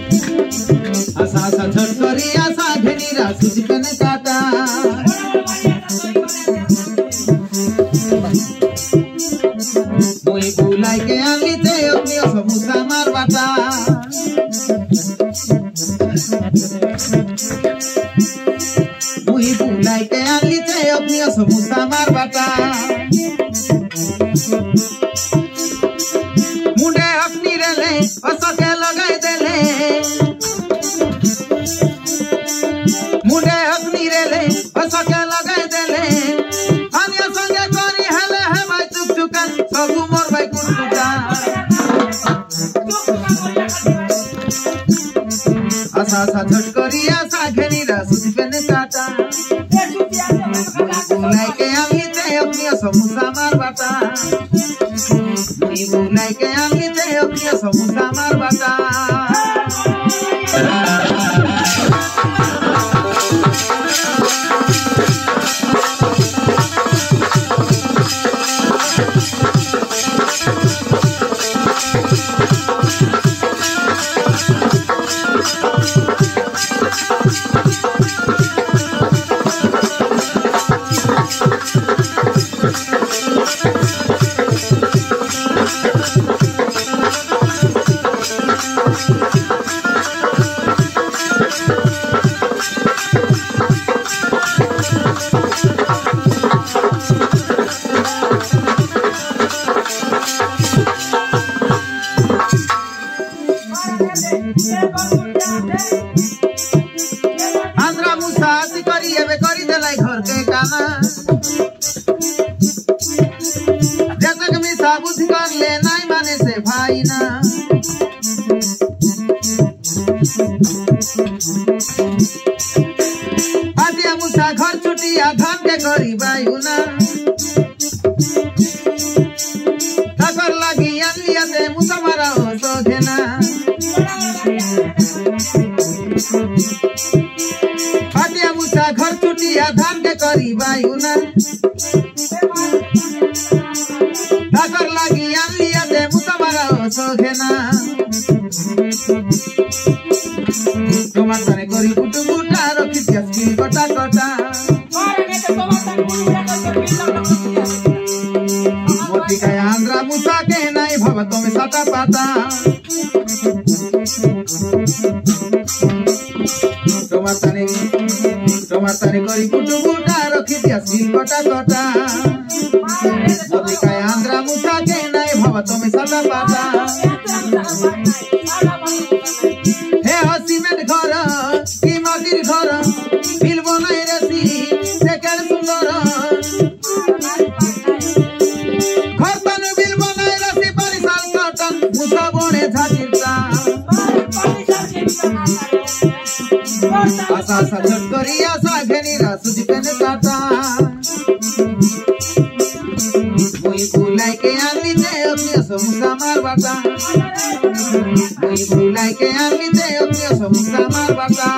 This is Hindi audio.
आशा आशा झट करी आशा घेनी रासुजी पेन काटा मुई बुलाई के आली ते अपनी समूसा मार बाटा मुई बुलाई के आली ते अपनी समूसा मार बाटा मुंडे अपनी रेले असके लगाई देले मुंडे अपनी रेले असके लगाई देले अन्य संगे करी हेले हे भाई चुक चुका सबु मोर भाई कुटुटा आशा आशा झट करी आशा घेनी रासुजी पेन काटा बुलाई के आली ते अपनी समूसा मार बाटा बुलाई के आली ते अपनी समूसा मार बाटा आंध्रा मुसा सी करी एबे करी देलाई घर के काना जतक मिसा बुद्धि कर ले नाई माने से भाई ना आदिया मुसा घर छुटिया धान के करी बायुना ठकर लगी आलिया दे मुसा मारा हो सोधेना आदिया मुसा घर छुटिया धान के करी बायुना ठकर लगी आलिया दे मुसा मारा हो सोधेना তোমার তানে করি কুটু কুটা রখি দিয়াছি কটা কটা मोती का आंध्रा मुसा के नहीं भवतो में साता पाता তোমার তানে করি কুটু কুটা রখি দিয়াছি কটা কটা मोती का आंध्रा मुसा के नहीं भवतो में साता पाता हे हसीमेंट घर की माटिर घर बिल बनाई रेसी सेकेंड सुंदर घर तनु बिल बनाई रेसी परिसाल कटन मुसा बने झाटिरता आशा आशा झट करी आशा घेनी रासुजी पेन काटा मुई बुलाई के आली ते अपनी समूसा मार बाटा मुई बुलाई के आली ते अपनी समूसा मार बाटा